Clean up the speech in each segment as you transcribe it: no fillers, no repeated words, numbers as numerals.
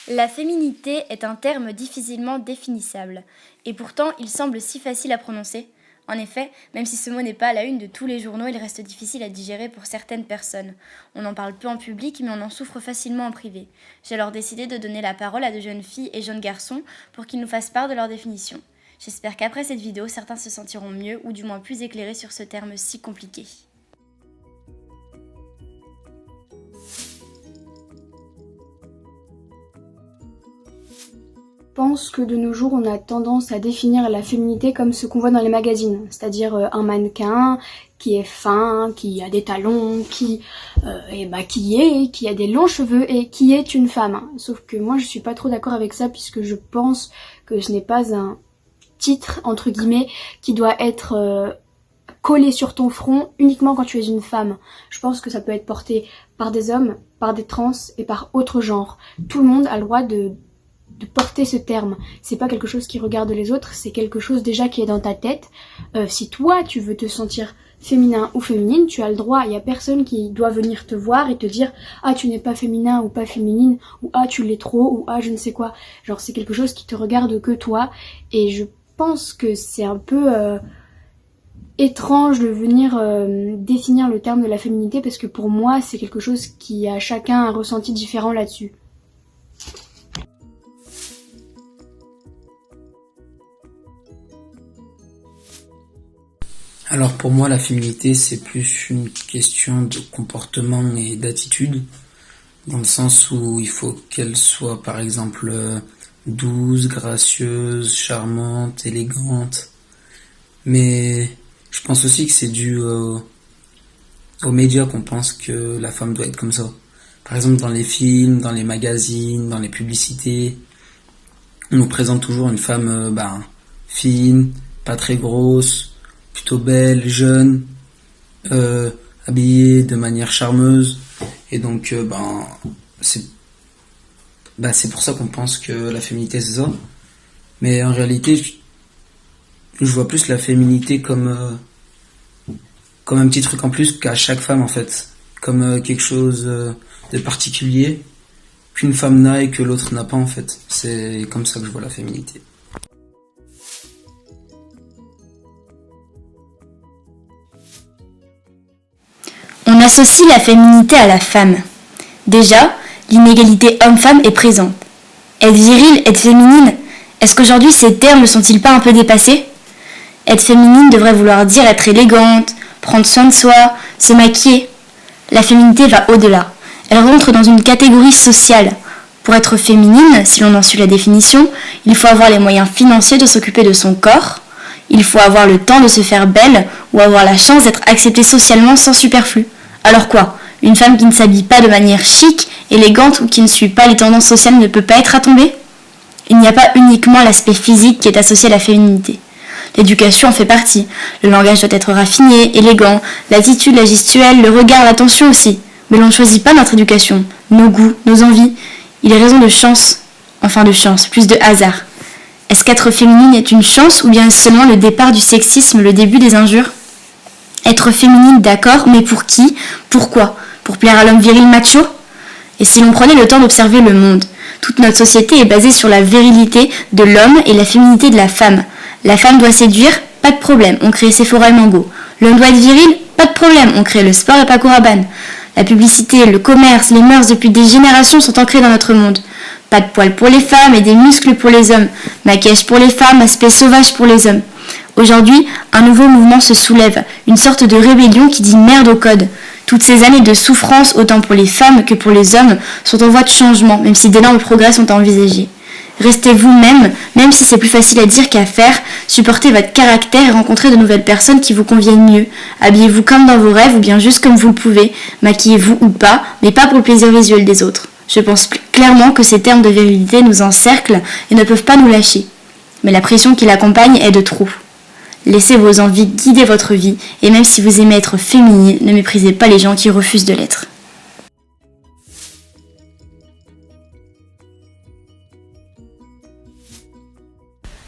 La féminité est un terme difficilement définissable, et pourtant il semble si facile à prononcer. En effet, même si ce mot n'est pas à la une de tous les journaux, il reste difficile à digérer pour certaines personnes. On en parle peu en public, mais on en souffre facilement en privé. J'ai alors décidé de donner la parole à de jeunes filles et jeunes garçons pour qu'ils nous fassent part de leur définition. J'espère qu'après cette vidéo, certains se sentiront mieux ou du moins plus éclairés sur ce terme si compliqué. Je pense que de nos jours, on a tendance à définir la féminité comme ce qu'on voit dans les magazines, c'est-à-dire un mannequin qui est fin, qui a des talons, qui a des longs cheveux et qui est une femme. Sauf que moi, je suis pas trop d'accord avec ça puisque je pense que ce n'est pas un titre, entre guillemets, qui doit être collé sur ton front uniquement quand tu es une femme. Je pense que ça peut être porté par des hommes, par des trans et par autre genre. Tout le monde a le droit de porter ce terme. C'est pas quelque chose qui regarde les autres, c'est quelque chose déjà qui est dans ta tête. Si toi tu veux te sentir féminin ou féminine, tu as le droit. Il y a personne qui doit venir te voir et te dire ah tu n'es pas féminin ou pas féminine, ou ah tu l'es trop, ou ah je ne sais quoi. Genre c'est quelque chose qui te regarde que toi, et je pense que c'est un peu étrange de venir définir le terme de la féminité, parce que pour moi c'est quelque chose qui a chacun un ressenti différent là-dessus. Alors pour moi, la féminité, c'est plus une question de comportement et d'attitude, dans le sens où il faut qu'elle soit, par exemple, douce, gracieuse, charmante, élégante. Mais je pense aussi que c'est dû aux médias qu'on pense que la femme doit être comme ça. Par exemple, dans les films, dans les magazines, dans les publicités, on nous présente toujours une femme fine, pas très grosse, plutôt belle, jeune, habillée de manière charmeuse. Et donc, c'est pour ça qu'on pense que la féminité, c'est ça. Mais en réalité, je vois plus la féminité comme un petit truc en plus qu'à chaque femme, en fait. Comme quelque chose de particulier qu'une femme n'a et que l'autre n'a pas, en fait. C'est comme ça que je vois la féminité. On associe la féminité à la femme. Déjà, l'inégalité homme-femme est présente. Être viril, être féminine, est-ce qu'aujourd'hui ces termes ne sont-ils pas un peu dépassés ? Être féminine devrait vouloir dire être élégante, prendre soin de soi, se maquiller. La féminité va au-delà. Elle rentre dans une catégorie sociale. Pour être féminine, si l'on en suit la définition, il faut avoir les moyens financiers de s'occuper de son corps, il faut avoir le temps de se faire belle ou avoir la chance d'être acceptée socialement sans superflu. Alors quoi ? Une femme qui ne s'habille pas de manière chic, élégante ou qui ne suit pas les tendances sociales ne peut pas être à tomber ? Il n'y a pas uniquement l'aspect physique qui est associé à la féminité. L'éducation en fait partie. Le langage doit être raffiné, élégant, l'attitude, la gestuelle, le regard, l'attention aussi. Mais l'on ne choisit pas notre éducation, nos goûts, nos envies. Il est raison de chance, plus de hasard. Est-ce qu'être féminine est une chance ou bien seulement le départ du sexisme, le début des injures ? Être féminine, d'accord, mais pour qui ? Pourquoi ? Pour plaire à l'homme viril macho ? Et si l'on prenait le temps d'observer le monde ? Toute notre société est basée sur la virilité de l'homme et la féminité de la femme. La femme doit séduire ? Pas de problème, on crée Sephora et Mango. L'homme doit être viril ? Pas de problème, on crée le sport et Paco Rabanne. La publicité, le commerce, les mœurs depuis des générations sont ancrées dans notre monde. Pas de poils pour les femmes et des muscles pour les hommes. Maquillage pour les femmes, aspect sauvage pour les hommes. Aujourd'hui, un nouveau mouvement se soulève, une sorte de rébellion qui dit merde au code. Toutes ces années de souffrance, autant pour les femmes que pour les hommes, sont en voie de changement, même si d'énormes progrès sont à envisager. Restez vous-même, même si c'est plus facile à dire qu'à faire, supportez votre caractère et rencontrez de nouvelles personnes qui vous conviennent mieux. Habillez-vous comme dans vos rêves ou bien juste comme vous le pouvez, maquillez-vous ou pas, mais pas pour le plaisir visuel des autres. Je pense clairement que ces termes de virilité nous encerclent et ne peuvent pas nous lâcher. Mais la pression qui l'accompagne est de trop. Laissez vos envies guider votre vie, et même si vous aimez être féminine, ne méprisez pas les gens qui refusent de l'être.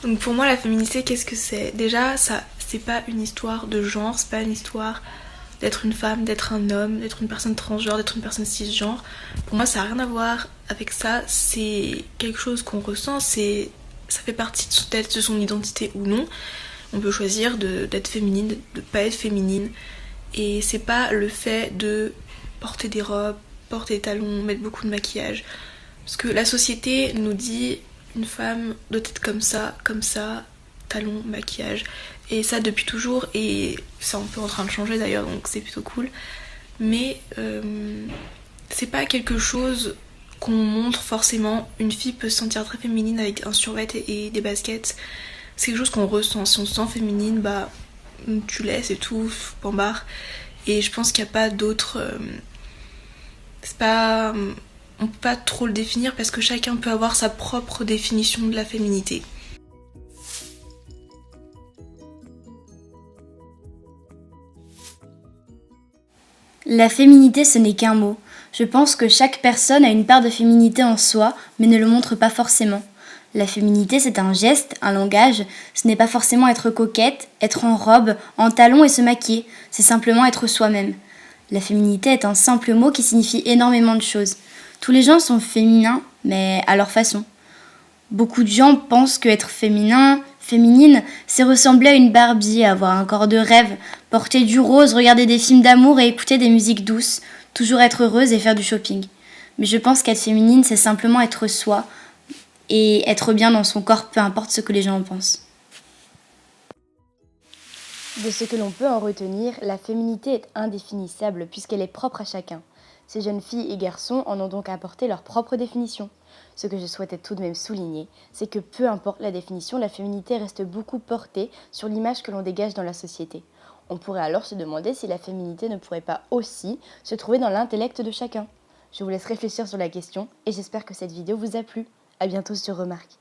Donc pour moi, la féminité, qu'est-ce que c'est ? Déjà, ça, c'est pas une histoire de genre, c'est pas une histoire d'être une femme, d'être un homme, d'être une personne transgenre, d'être une personne cisgenre. Pour moi, ça n'a rien à voir avec ça. C'est quelque chose qu'on ressent, ça fait partie de son identité ou non. On peut choisir d'être féminine, de ne pas être féminine. Et c'est pas le fait de porter des robes, porter des talons, mettre beaucoup de maquillage. Parce que la société nous dit une femme doit être comme ça, talons, maquillage. Et ça depuis toujours, et c'est un peu en train de changer d'ailleurs, donc c'est plutôt cool. Mais c'est pas quelque chose qu'on montre forcément. Une fille peut se sentir très féminine avec un survêt et des baskets. C'est quelque chose qu'on ressent. Si on se sent féminine, bah tu laisses et tout, point barre. Et je pense qu'il n'y a pas d'autre... c'est pas... on peut pas trop le définir parce que chacun peut avoir sa propre définition de la féminité. La féminité, ce n'est qu'un mot. Je pense que chaque personne a une part de féminité en soi, mais ne le montre pas forcément. La féminité, c'est un geste, un langage. Ce n'est pas forcément être coquette, être en robe, en talons et se maquiller. C'est simplement être soi-même. La féminité est un simple mot qui signifie énormément de choses. Tous les gens sont féminins, mais à leur façon. Beaucoup de gens pensent qu'être féminine, c'est ressembler à une Barbie, avoir un corps de rêve, porter du rose, regarder des films d'amour et écouter des musiques douces, toujours être heureuse et faire du shopping. Mais je pense qu'être féminine, c'est simplement être soi et être bien dans son corps, peu importe ce que les gens en pensent. De ce que l'on peut en retenir, la féminité est indéfinissable puisqu'elle est propre à chacun. Ces jeunes filles et garçons en ont donc apporté leur propre définition. Ce que je souhaitais tout de même souligner, c'est que peu importe la définition, la féminité reste beaucoup portée sur l'image que l'on dégage dans la société. On pourrait alors se demander si la féminité ne pourrait pas aussi se trouver dans l'intellect de chacun. Je vous laisse réfléchir sur la question et j'espère que cette vidéo vous a plu. À bientôt sur Remarque.